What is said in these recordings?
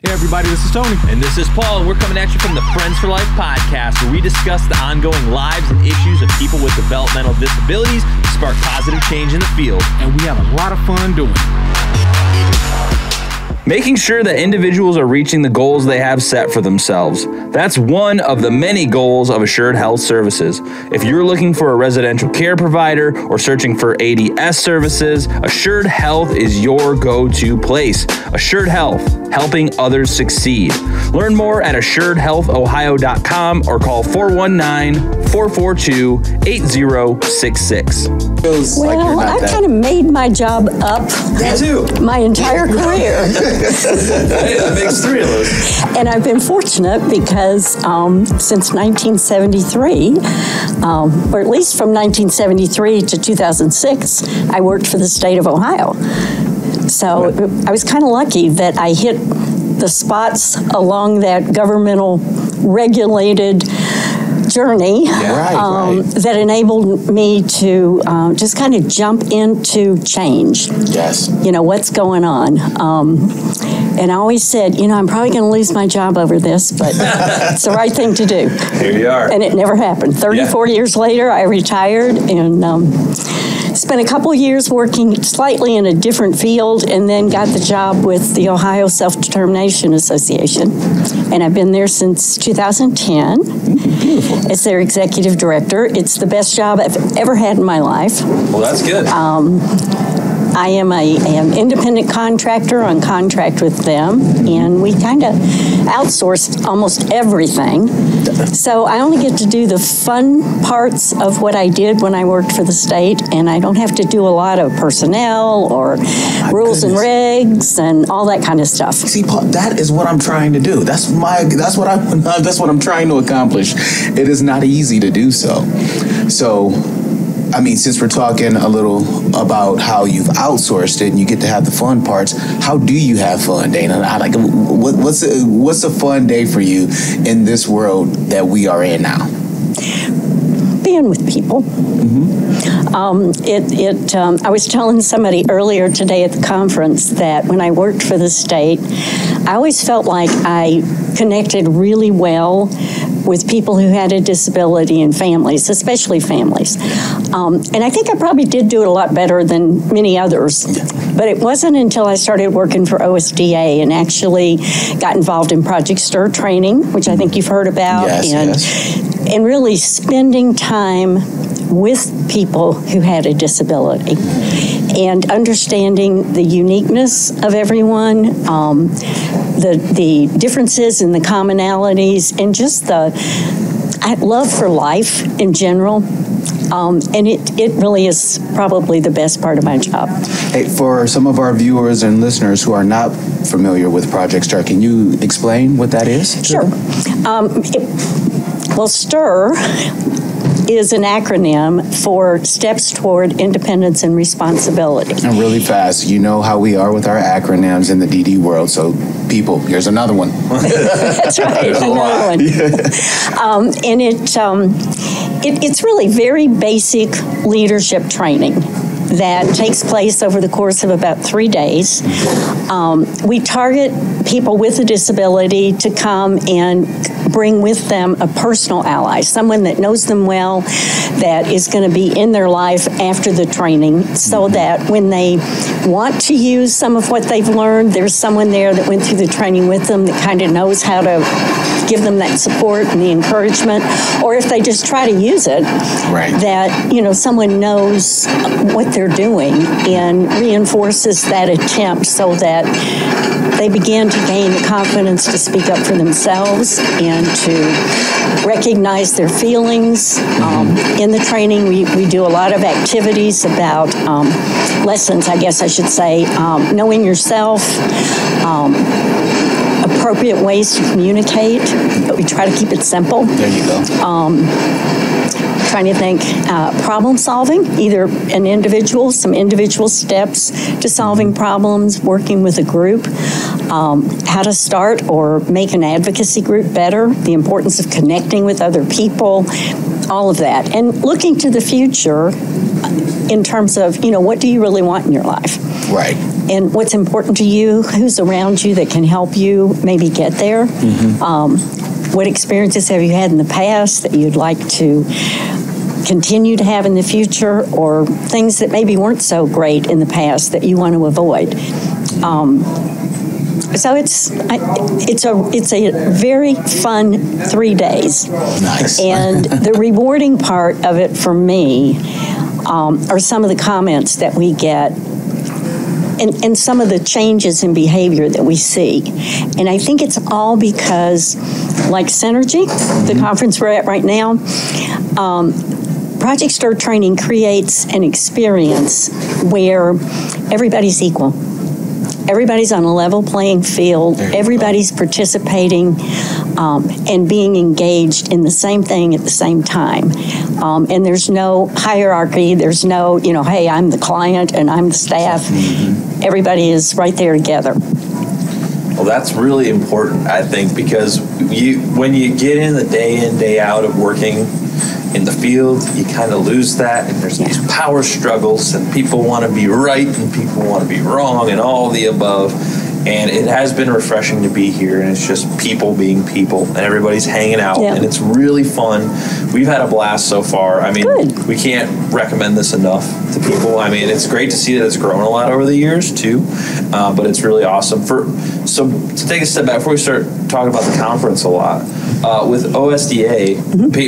Hey everybody, this is Tony. And this is Paul, and we're coming at you from the Friends for Life podcast, where we discuss the ongoing lives and issues of people with developmental disabilities to spark positive change in the field. And we have a lot of fun doing it. Making sure that individuals are reaching the goals they have set for themselves. That's one of the many goals of Assured Health Services. If you're looking for a residential care provider or searching for ADS services, Assured Health is your go-to place. Assured Health, helping others succeed. Learn more at assuredhealthohio.com or call 419-442-8066. Well, I've kind of made my job up my entire career. That makes three of us. And I've been fortunate because since 1973, or at least from 1973 to 2006, I worked for the state of Ohio. So I was kind of lucky that I hit the spots along that governmental regulated journey that enabled me to just kind of jump into change. Yes. You know, what's going on. And I always said, you know, I'm probably going to lose my job over this, but it's the right thing to do. Here you are. And it never happened. 34 years later, I retired and spent a couple years working slightly in a different field, and then got the job with the Ohio Self-Determination Association. And I've been there since 2010 as their executive director. It's the best job I've ever had in my life. Well, that's good. I am an independent contractor on contract with them, and we kind of outsource almost everything. So I only get to do the fun parts of what I did when I worked for the state, and I don't have to do a lot of personnel or rules and regs and all that kind of stuff. See, Paul, that is what I'm trying to do. That's what I'm trying to accomplish. It is not easy to do so. So, I mean, since we're talking a little about how you've outsourced it and you get to have the fun parts, how do you have fun, Dana? What's a fun day for you in this world that we are in now? Being with people. I was telling somebody earlier today at the conference that when I worked for the state, I always felt like I connected really well with people who had a disability and families, especially families. And I think I probably did do it a lot better than many others. But it wasn't until I started working for OSDA and actually got involved in Project STIR training, which I think you've heard about, and really spending time with people who had a disability and understanding the uniqueness of everyone, the differences and the commonalities, and just the love for life in general. And it really is probably the best part of my job. Hey, for some of our viewers and listeners who are not familiar with Project STIR, can you explain what that is? Sure. Well, STIR is an acronym for Steps Toward Independence and Responsibility. And really fast, you know how we are with our acronyms in the DD world, so people, here's another one. That's right, another one. And it's really very basic leadership training that takes place over the course of about 3 days. We target people with a disability to come and bring with them a personal ally, someone that knows them well, that is going to be in their life after the training, so that when they want to use some of what they've learned, there's someone there that went through the training with them that kind of knows how to give them that support and the encouragement. Or if they just try to use it, that, you know, someone knows what they're doing and reinforces that attempt so that they begin to gain the confidence to speak up for themselves and to recognize their feelings. In the training, we do a lot of activities about lessons, I guess I should say, knowing yourself, appropriate ways to communicate, but we try to keep it simple. There you go. Trying to think problem solving, either some individual steps to solving problems, working with a group, how to start or make an advocacy group better, the importance of connecting with other people, all of that. And looking to the future in terms of, you know, what do you really want in your life? Right. and what's important to you, who's around you that can help you maybe get there. What experiences have you had in the past that you'd like to continue to have in the future, or things that maybe weren't so great in the past that you want to avoid. So it's a very fun 3 days. Nice. And the rewarding part of it for me are some of the comments that we get and some of the changes in behavior that we see. And I think it's all because, like Synergy, the conference we're at right now, Project STIR training creates an experience where everybody's equal. Everybody's on a level playing field. Everybody's participating and being engaged in the same thing at the same time. And there's no hierarchy. There's no, hey, I'm the client and I'm the staff. Everybody is right there together. Well, that's really important, I think, because when you get in the day in, day out of working in the field, you kind of lose that, and there's these power struggles, and people want to be right, and people want to be wrong, and all the above. And it has been refreshing to be here, and it's just people being people, and everybody's hanging out, and it's really fun. We've had a blast so far. I mean, we can't recommend this enough to people. I mean, it's great to see that it's grown a lot over the years, too, but it's really awesome. So to take a step back, before we start talking about the conference a lot, with OSDA,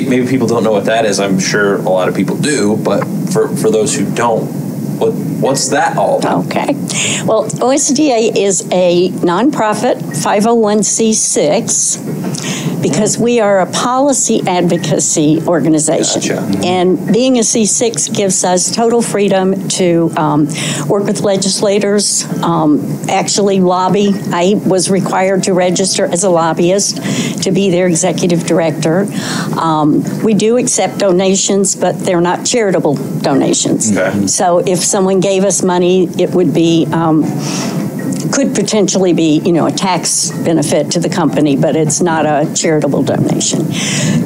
maybe people don't know what that is. I'm sure a lot of people do, but for those who don't, what's that all about? Okay. Well, OSDA is a nonprofit 501c6 because we are a policy advocacy organization. Gotcha. And being a C6 gives us total freedom to work with legislators, actually lobby. I was required to register as a lobbyist to be their executive director. We do accept donations, but they're not charitable donations. Okay. So if someone gave us money, it would be, could potentially be, a tax benefit to the company, but it's not a charitable donation.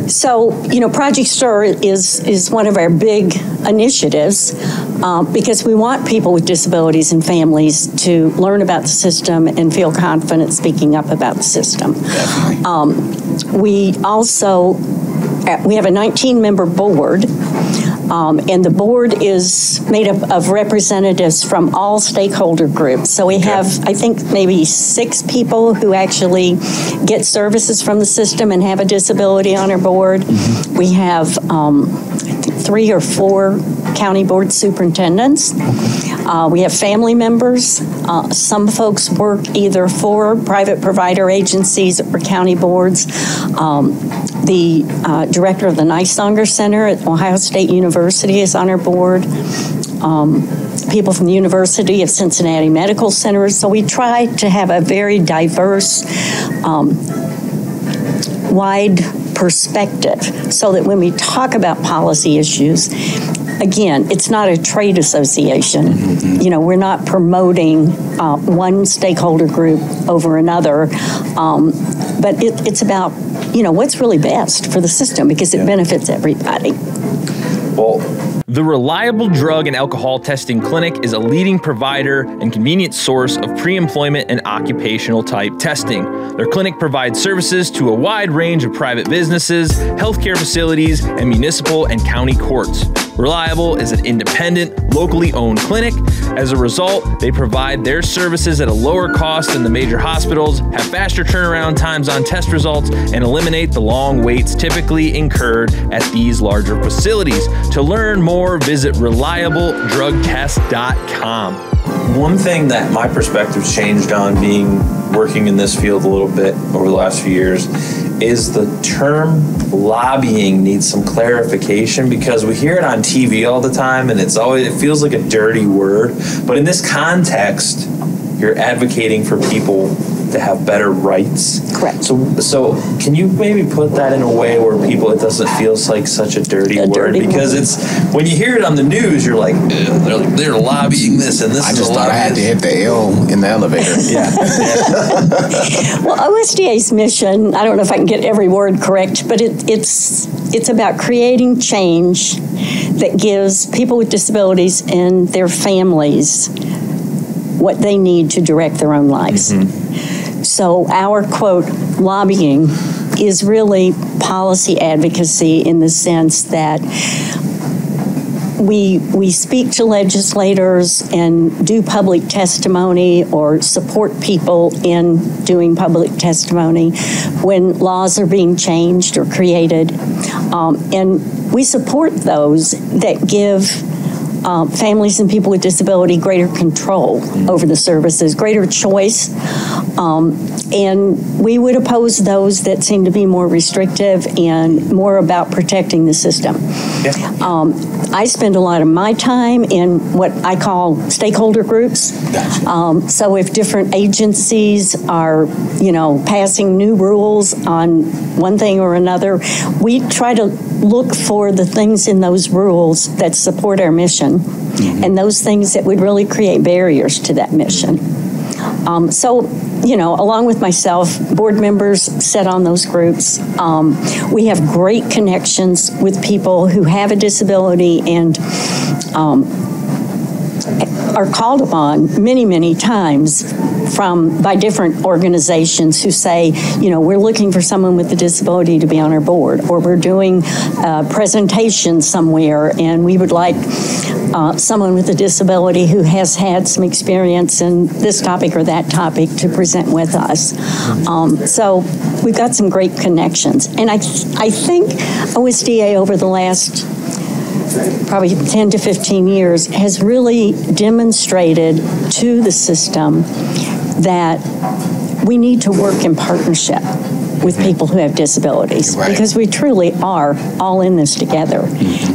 So, Project STIR is one of our big initiatives because we want people with disabilities and families to learn about the system and feel confident speaking up about the system. We also, we have a 19-member board. And the board is made up of representatives from all stakeholder groups. So we have, I think, maybe 6 people who actually get services from the system and have a disability on our board. We have, I think, 3 or 4 county board superintendents. We have family members. Some folks work either for private provider agencies or county boards. The director of the Nysonger Center at Ohio State University is on our board. People from the University of Cincinnati Medical Center. So we try to have a very diverse, wide perspective so that when we talk about policy issues, again, it's not a trade association. We're not promoting one stakeholder group over another, but it's about, what's really best for the system because it benefits everybody. Well, The Reliable Drug and Alcohol Testing Clinic is a leading provider and convenient source of pre-employment and occupational type testing. Their clinic provides services to a wide range of private businesses, healthcare facilities, and municipal and county courts. Reliable is an independent, locally owned clinic. As a result, they provide their services at a lower cost than the major hospitals, have faster turnaround times on test results, and eliminate the long waits typically incurred at these larger facilities. To learn more, visit reliabledrugtest.com. One thing that my perspective's changed on working in this field a little bit over the last few years is the term lobbying needs some clarification because we hear it on TV all the time and it feels like a dirty word. But in this context, you're advocating for people to have better rights. Correct. So can you maybe put that in a way where it doesn't feel like such a dirty word? Because it's, when you hear it on the news, you're like, they're lobbying this and this. I just thought I had to hit the L in the elevator. Yeah. Well, OSDA's mission, I don't know if I can get every word correct, but it's about creating change that gives people with disabilities and their families what they need to direct their own lives. So our, quote, lobbying is really policy advocacy in the sense that we speak to legislators and do public testimony or support people in doing public testimony when laws are being changed or created. And we support those that give families and people with disability greater control over the services, greater choice. And we would oppose those that seem to be more restrictive and more about protecting the system. I spend a lot of my time in what I call stakeholder groups. So if different agencies are, passing new rules on one thing or another, we try to look for the things in those rules that support our mission and those things that would really create barriers to that mission. Along with myself, board members sit on those groups. We have great connections with people who have a disability and are called upon many, many times by different organizations who say, we're looking for someone with a disability to be on our board, or we're doing a presentation somewhere and we would like someone with a disability who has had some experience in this topic or that topic to present with us. So we've got some great connections. And I think OSDA over the last probably 10 to 15 years has really demonstrated to the system that we need to work in partnership with people who have disabilities, because we truly are all in this together.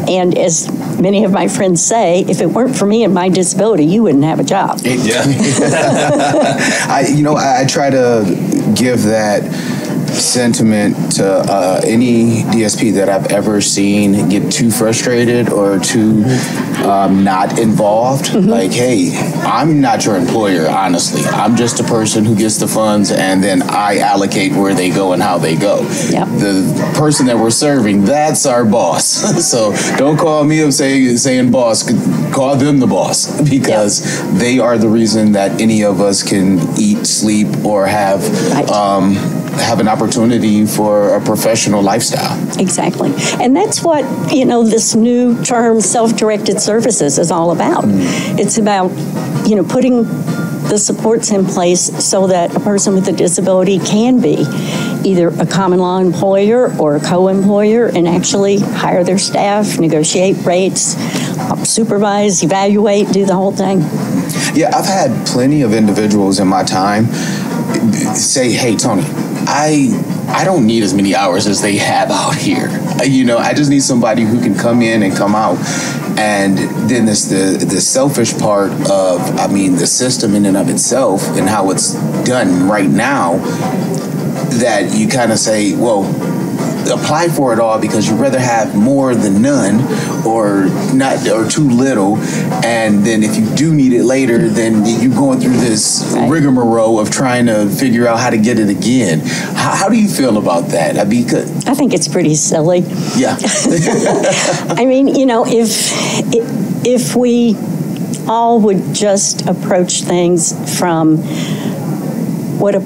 And as many of my friends say, if it weren't for me and my disability, you wouldn't have a job. I try to give that sentiment to any DSP that I've ever seen get too frustrated or too not involved. Like, hey, I'm not your employer, honestly. I'm just a person who gets the funds and then I allocate where they go and how they go. The person that we're serving, that's our boss. So don't call me up saying boss, call them the boss, because they are the reason that any of us can eat, sleep, or have an opportunity for a professional lifestyle. Exactly. And that's what, this new term self-directed services is all about. It's about, putting the supports in place so that a person with a disability can be either a common law employer or a co-employer and actually hire their staff, negotiate rates, supervise, evaluate, do the whole thing. Yeah, I've had plenty of individuals in my time say, hey, Tony, I don't need as many hours as they have out here. I just need somebody who can come in and come out. And then there's the selfish part of, the system in and of itself and how it's done right now, that you kind of say, well, apply for it all because you'd rather have more than none or not or too little, and then if you do need it later, then you're going through this rigmarole of trying to figure out how to get it again. How do you feel about that? I think it's pretty silly. Yeah. If we all would just approach things from what a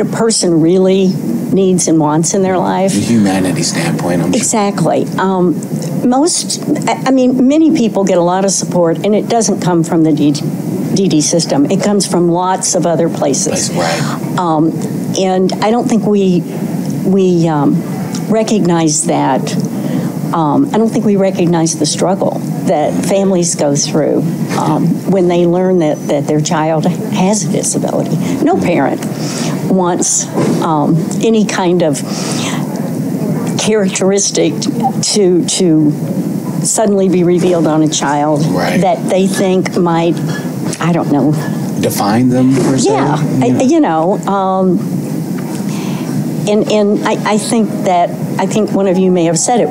person really needs and wants in their life. The humanity standpoint, I'm sure. Exactly. Many people get a lot of support, and it doesn't come from the DD system. It comes from lots of other places. And I don't think we recognize that. I don't think we recognize the struggle that families go through when they learn that their child has a disability. No parent wants any kind of characteristic to suddenly be revealed on a child that they think might, I don't know, define them per se? Yeah. I think one of you may have said it.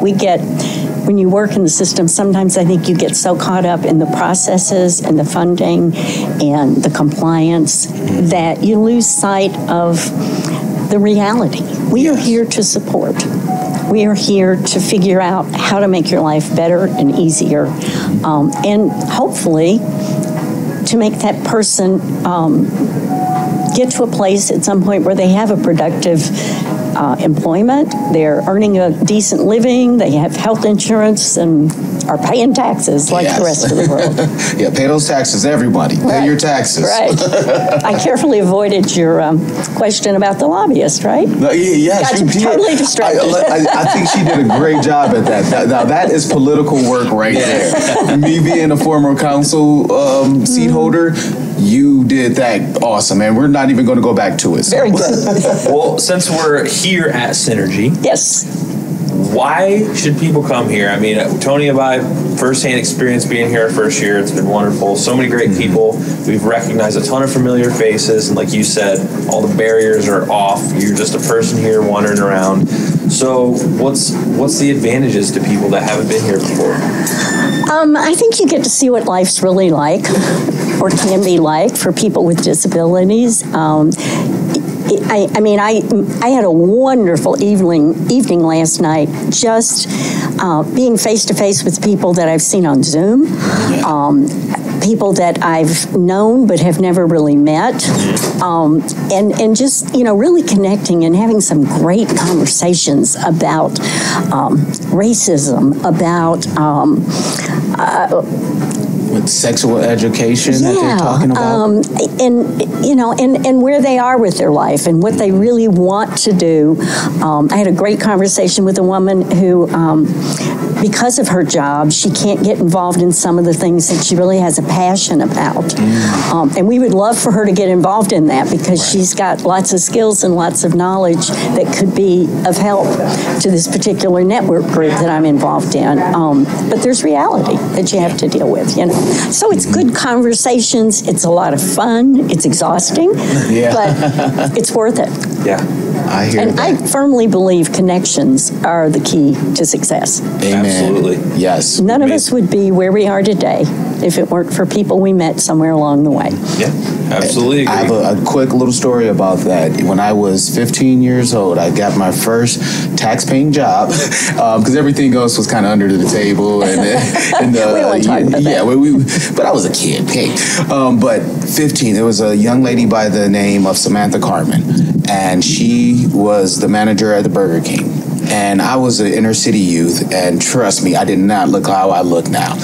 When you work in the system, sometimes I think you get so caught up in the processes and the funding and the compliance that you lose sight of the reality. We are here to support. We are here to figure out how to make your life better and easier, and hopefully to make that person get to a place at some point where they have a productive employment, they're earning a decent living, they have health insurance, and are paying taxes like the rest of the world. Yeah, pay those taxes, everybody. Right. Pay your taxes. Right. I carefully avoided your question about the lobbyist, right? No, yes, Got you you did. totally distracted. I think she did a great job at that. Now, that is political work right there. Me being a former council seat holder, you did that awesome, and we're not even going to go back to it. So. Very good. Well, since we're here at Synergy, Yes. why should people come here? I mean, Tony and I, firsthand experience being here our first year. It's been wonderful. So many great people. We've recognized a ton of familiar faces. And like you said, all the barriers are off. You're just a person here wandering around. So what's the advantages to people that haven't been here before? I think you get to see what life's really like, or can be like, for people with disabilities. I had a wonderful evening last night, just being face to face with people that I've seen on Zoom, people that I've known but have never really met, and just really connecting and having some great conversations about racism, about. With sexual education that they're talking about? And where they are with their life and what they really want to do. I had a great conversation with a woman who, because of her job, she can't get involved in some of the things that she really has a passion about. And we would love for her to get involved in that, because she's got lots of skills and lots of knowledge that could be of help to this particular network group that I'm involved in. But there's reality that you have to deal with, So it's good conversations. It's a lot of fun. It's exhausting, but it's worth it. Yeah. I hear that. I firmly believe connections are the key to success. Amen. Absolutely. Yes. None of us would be where we are today if it weren't for people we met somewhere along the way. Yeah, absolutely agree. I have a quick little story about that. When I was 15 years old, I got my first tax-paying job, because everything else was kind of under the table. And we don't want to talk about that. But I was a kid. Hey, but 15, there was a young lady by the name of Samantha Carmen, and she was the manager at the Burger King. And I was an inner city youth, and trust me, I did not look how I look now.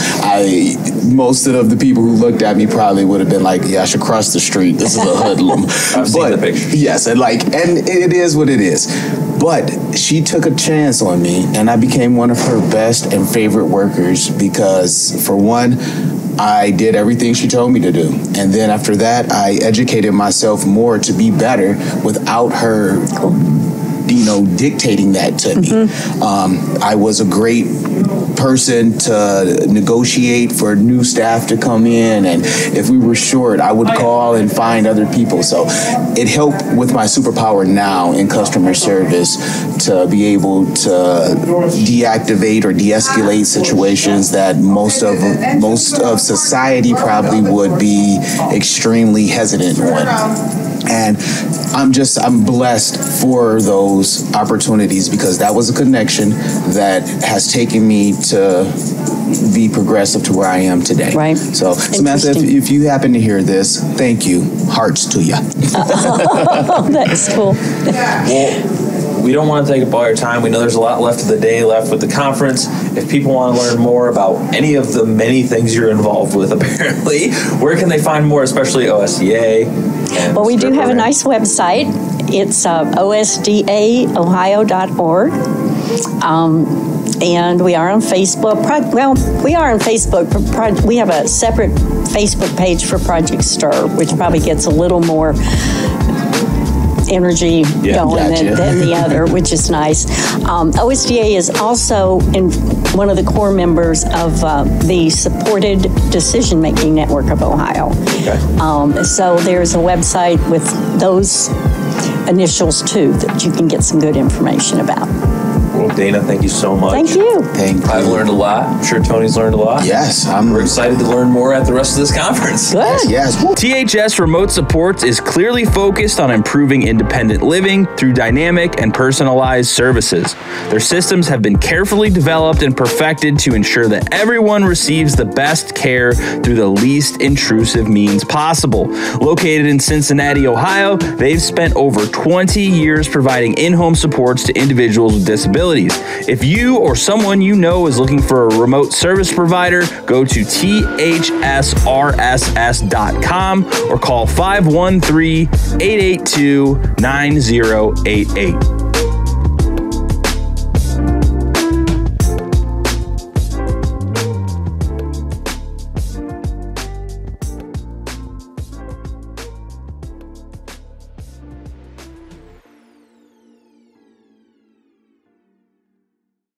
Most of the people who looked at me probably would have been like, "Yeah, I should cross the street. This is a hoodlum." I've seen the picture. Yes, and it is what it is. But she took a chance on me, and I became one of her best and favorite workers because, for one, I did everything she told me to do. And then after that, I educated myself more to be better without her, dictating that to me. I was a great person to negotiate for new staff to come in, and if we were short, I would call and find other people. So it helped with my superpower now in customer service to be able to deactivate or de-escalate situations that most of society probably would be extremely hesitant on. And I'm blessed for those opportunities, because that was a connection that has taken me to be progressive to where I am today. Right. So, Samantha, if you happen to hear this, thank you. Hearts to you. That's cool. Well, we don't want to take up all your time. We know there's a lot left of the day left with the conference. If people want to learn more about any of the many things you're involved with, apparently, where can they find more, especially OSDA? Well, we do have a nice website. It's osdaohio.org. And we are on Facebook. We are on Facebook. We have a separate Facebook page for Project STIR, which probably gets a little more energy going than the other, which is nice. OSDA is also one of the core members of the Supported Decision-Making Network of Ohio. Okay. So there's a website with those initials too that you can get some good information about. Well, Dana, thank you so much. Thank you. Thank you. I've learned a lot. I'm sure Tony's learned a lot. Yes, We're excited to learn more at the rest of this conference. Good. Yes. THS Remote Supports is clearly focused on improving independent living through dynamic and personalized services. Their systems have been carefully developed and perfected to ensure that everyone receives the best care through the least intrusive means possible. Located in Cincinnati, Ohio, they've spent over 20 years providing in-home supports to individuals with disabilities. If you or someone you know is looking for a remote service provider, go to thsrss.com or call 513-882-9088.